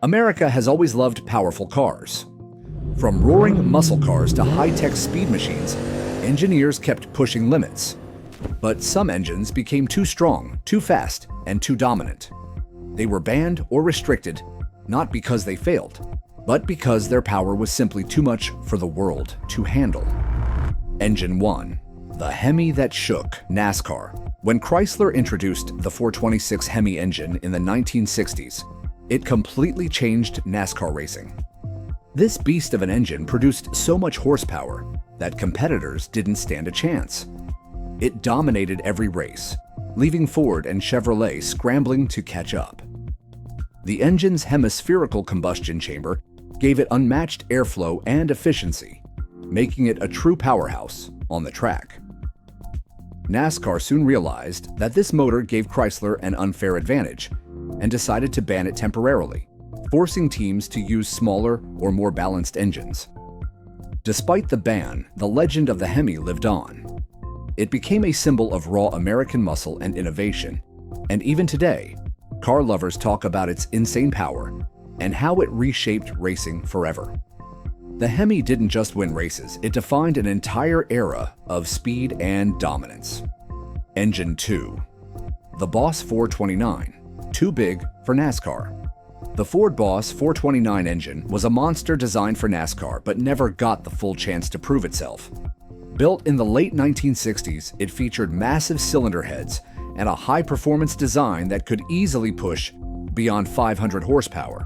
America has always loved powerful cars. From roaring muscle cars to high-tech speed machines, engineers kept pushing limits. But some engines became too strong, too fast, and too dominant. They were banned or restricted, not because they failed, but because their power was simply too much for the world to handle. Engine 1. The Hemi that shook NASCAR. When Chrysler introduced the 426 Hemi engine in the 1960s, it completely changed NASCAR racing. This beast of an engine produced so much horsepower that competitors didn't stand a chance. It dominated every race, leaving Ford and Chevrolet scrambling to catch up. The engine's hemispherical combustion chamber gave it unmatched airflow and efficiency, making it a true powerhouse on the track. NASCAR soon realized that this motor gave Chrysler an unfair advantage and decided to ban it temporarily, forcing teams to use smaller or more balanced engines. Despite the ban, the legend of the Hemi lived on. It became a symbol of raw American muscle and innovation, and even today, car lovers talk about its insane power and how it reshaped racing forever. The Hemi didn't just win races, it defined an entire era of speed and dominance. Engine 2. The Boss 429, too big for NASCAR. The Ford Boss 429 engine was a monster designed for NASCAR but never got the full chance to prove itself. Built in the late 1960s, it featured massive cylinder heads and a high-performance design that could easily push beyond 500 horsepower.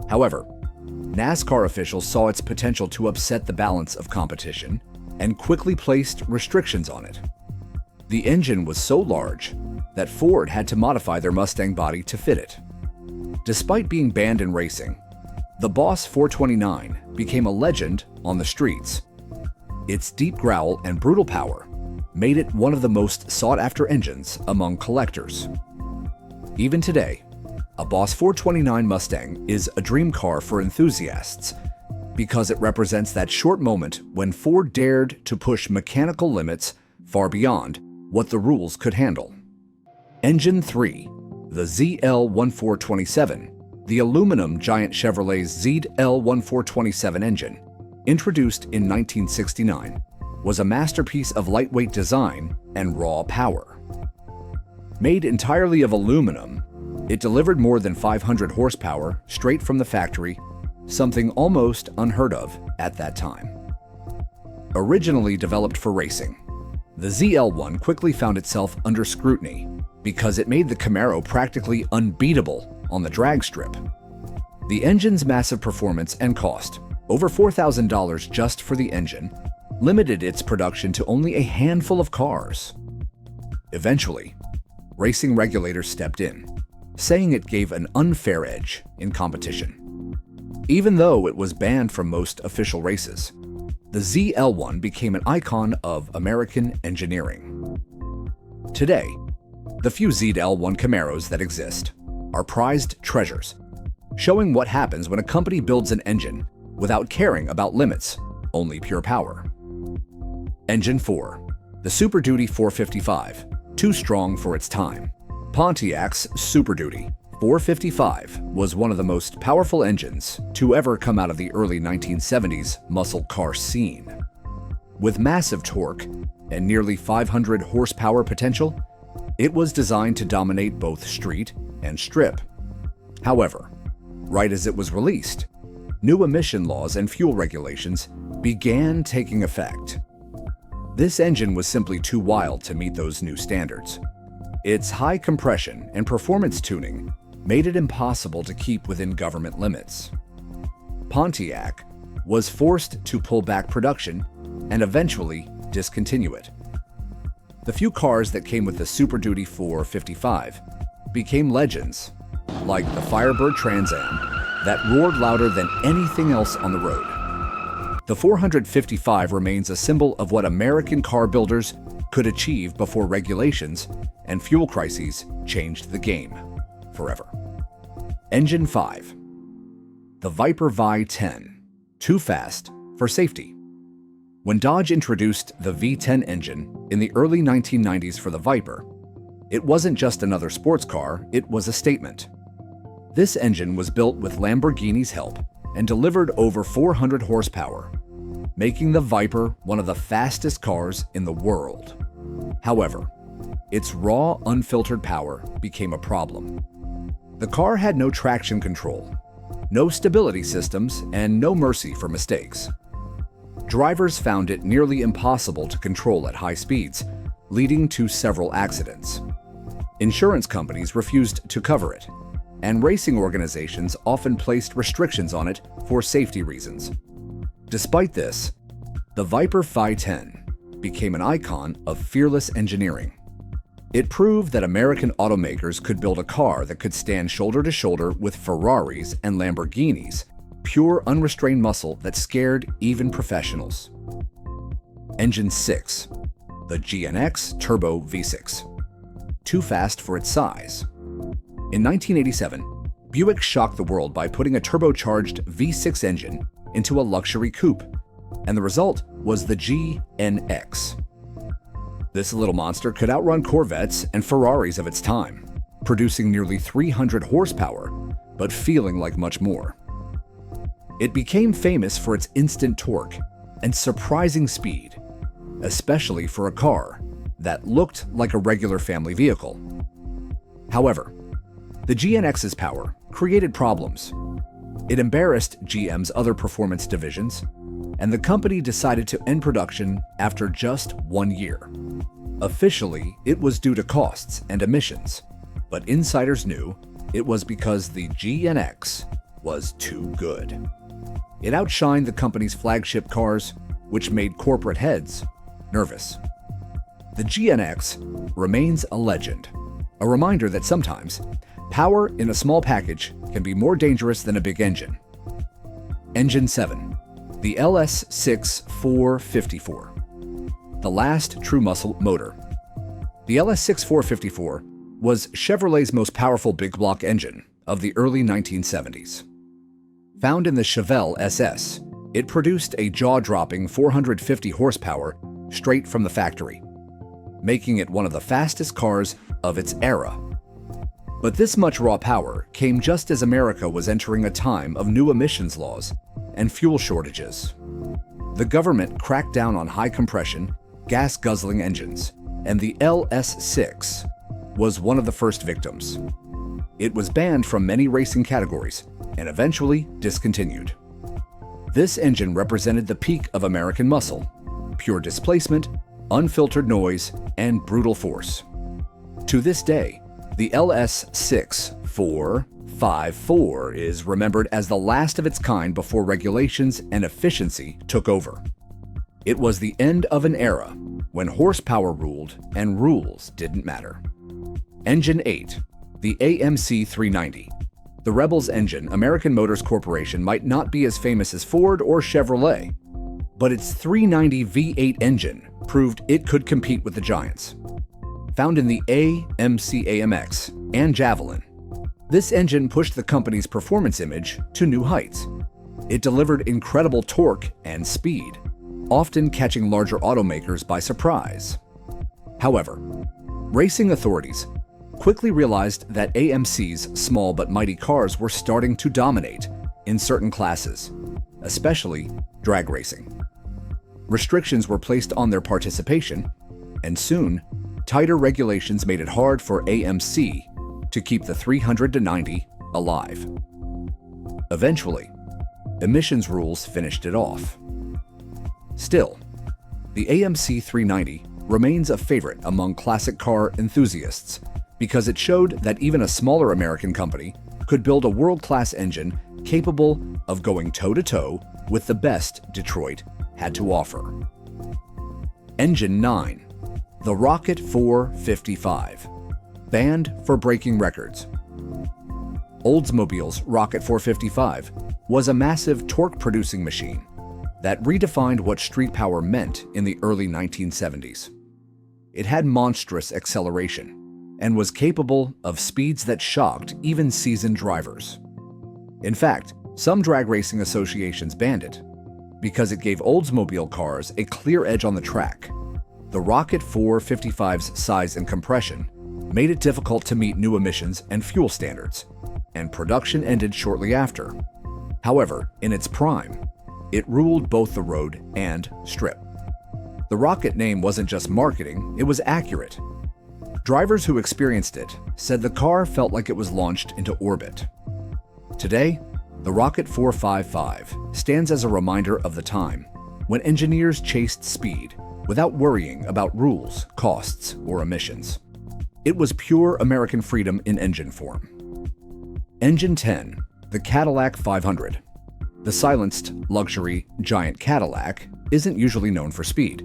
However, NASCAR officials saw its potential to upset the balance of competition and quickly placed restrictions on it. The engine was so large that Ford had to modify their Mustang body to fit it. Despite being banned in racing, the Boss 429 became a legend on the streets. Its deep growl and brutal power made it one of the most sought-after engines among collectors. Even today, a Boss 429 Mustang is a dream car for enthusiasts because it represents that short moment when Ford dared to push mechanical limits far beyond what the rules could handle. Engine 3. The ZL1427, the aluminum giant Chevrolet's ZL1427 engine, introduced in 1969, was a masterpiece of lightweight design and raw power. Made entirely of aluminum, it delivered more than 500 horsepower straight from the factory, something almost unheard of at that time. Originally developed for racing, the ZL1 quickly found itself under scrutiny because it made the Camaro practically unbeatable on the drag strip. The engine's massive performance and cost, over $4,000 just for the engine, limited its production to only a handful of cars. Eventually, racing regulators stepped in, saying it gave an unfair edge in competition. Even though it was banned from most official races, the ZL1 became an icon of American engineering. Today, the few ZL1 Camaros that exist are prized treasures, showing what happens when a company builds an engine without caring about limits, only pure power. Engine 4. The Superduty 455, too strong for its time. Pontiac's Superduty 455 was one of the most powerful engines to ever come out of the early 1970s muscle car scene. With massive torque and nearly 500 horsepower potential, it was designed to dominate both street and strip. However, right as it was released, new emission laws and fuel regulations began taking effect. This engine was simply too wild to meet those new standards. Its high compression and performance tuning made it impossible to keep within government limits. Pontiac was forced to pull back production and eventually discontinue it. The few cars that came with the Superduty 455 became legends, like the Firebird Trans Am that roared louder than anything else on the road. The 455 remains a symbol of what American car builders could achieve before regulations and fuel crises changed the game forever. Engine 5. The Viper V10, too fast for safety. When Dodge introduced the V10 engine in the early 1990s for the Viper, it wasn't just another sports car, it was a statement. This engine was built with Lamborghini's help and delivered over 400 horsepower, making the Viper one of the fastest cars in the world. However, its raw, unfiltered power became a problem. The car had no traction control, no stability systems, and no mercy for mistakes. Drivers found it nearly impossible to control at high speeds, leading to several accidents. Insurance companies refused to cover it, and racing organizations often placed restrictions on it for safety reasons. Despite this, the Viper V10 became an icon of fearless engineering. It proved that American automakers could build a car that could stand shoulder to shoulder with Ferraris and Lamborghinis, pure unrestrained muscle that scared even professionals. Engine 6, the GNX Turbo V6. Too fast for its size. In 1987, Buick shocked the world by putting a turbocharged V6 engine into a luxury coupe, and the result was the GNX. This little monster could outrun Corvettes and Ferraris of its time, producing nearly 300 horsepower, but feeling like much more. It became famous for its instant torque and surprising speed, especially for a car that looked like a regular family vehicle. However, the GNX's power created problems. It embarrassed GM's other performance divisions, and the company decided to end production after just 1 year. Officially, it was due to costs and emissions, but insiders knew it was because the GNX was too good. It outshined the company's flagship cars, which made corporate heads nervous. The GNX remains a legend, a reminder that sometimes power in a small package can be more dangerous than a big engine. Engine 7, the LS6 454, the last true muscle motor. The LS6 454 was Chevrolet's most powerful big block engine of the early 1970s. Found in the Chevelle SS, it produced a jaw-dropping 450 horsepower straight from the factory, making it one of the fastest cars of its era. But this much raw power came just as America was entering a time of new emissions laws and fuel shortages. The government cracked down on high-compression, gas-guzzling engines, and the LS6 was one of the first victims. It was banned from many racing categories and eventually discontinued. This engine represented the peak of American muscle, pure displacement, unfiltered noise, and brutal force. To this day, the LS6 454 is remembered as the last of its kind before regulations and efficiency took over. It was the end of an era when horsepower ruled and rules didn't matter. Engine 8, the AMC 390. The Rebels engine, American Motors Corporation, might not be as famous as Ford or Chevrolet, but its 390 V8 engine proved it could compete with the giants. Found in the AMC AMX and Javelin, this engine pushed the company's performance image to new heights. It delivered incredible torque and speed, often catching larger automakers by surprise. However, racing authorities quickly realized that AMC's small but mighty cars were starting to dominate in certain classes, especially drag racing. Restrictions were placed on their participation, and soon, tighter regulations made it hard for AMC to keep the 390 alive. Eventually, emissions rules finished it off. Still, the AMC 390 remains a favorite among classic car enthusiasts because it showed that even a smaller American company could build a world-class engine capable of going toe-to-toe with the best Detroit had to offer. Engine 9, the Rocket 455, banned for breaking records. Oldsmobile's Rocket 455 was a massive torque-producing machine that redefined what street power meant in the early 1970s. It had monstrous acceleration and was capable of speeds that shocked even seasoned drivers. In fact, some drag racing associations banned it because it gave Oldsmobile cars a clear edge on the track. The Rocket 455's size and compression made it difficult to meet new emissions and fuel standards, and production ended shortly after. However, in its prime, it ruled both the road and strip. The rocket name wasn't just marketing, it was accurate. Drivers who experienced it said the car felt like it was launched into orbit. Today, the Rocket 455 stands as a reminder of the time when engineers chased speed without worrying about rules, costs, or emissions. It was pure American freedom in engine form. Engine 10, the Cadillac 500. The silenced, luxury, giant Cadillac isn't usually known for speed,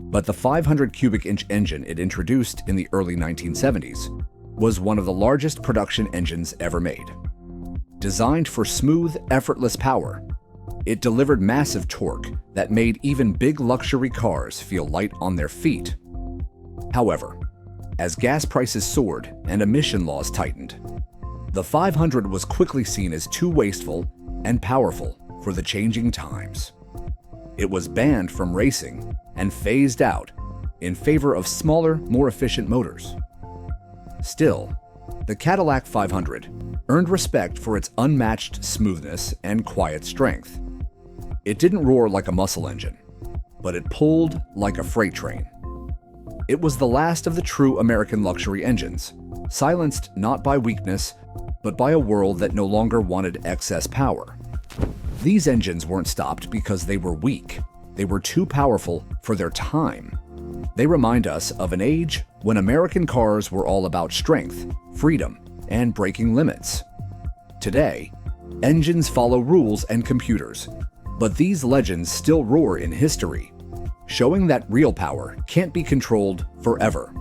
but the 500 cubic inch engine it introduced in the early 1970s was one of the largest production engines ever made. Designed for smooth, effortless power, it delivered massive torque that made even big luxury cars feel light on their feet. However, as gas prices soared and emission laws tightened, the 500 was quickly seen as too wasteful and powerful for the changing times. It was banned from racing and phased out in favor of smaller, more efficient motors. Still, the Cadillac 500 earned respect for its unmatched smoothness and quiet strength. It didn't roar like a muscle engine, but it pulled like a freight train. It was the last of the true American luxury engines, silenced not by weakness, but by a world that no longer wanted excess power. These engines weren't stopped because they were weak. They were too powerful for their time. They remind us of an age when American cars were all about strength, freedom, and breaking limits. Today, engines follow rules and computers, but these legends still roar in history, showing that real power can't be controlled forever.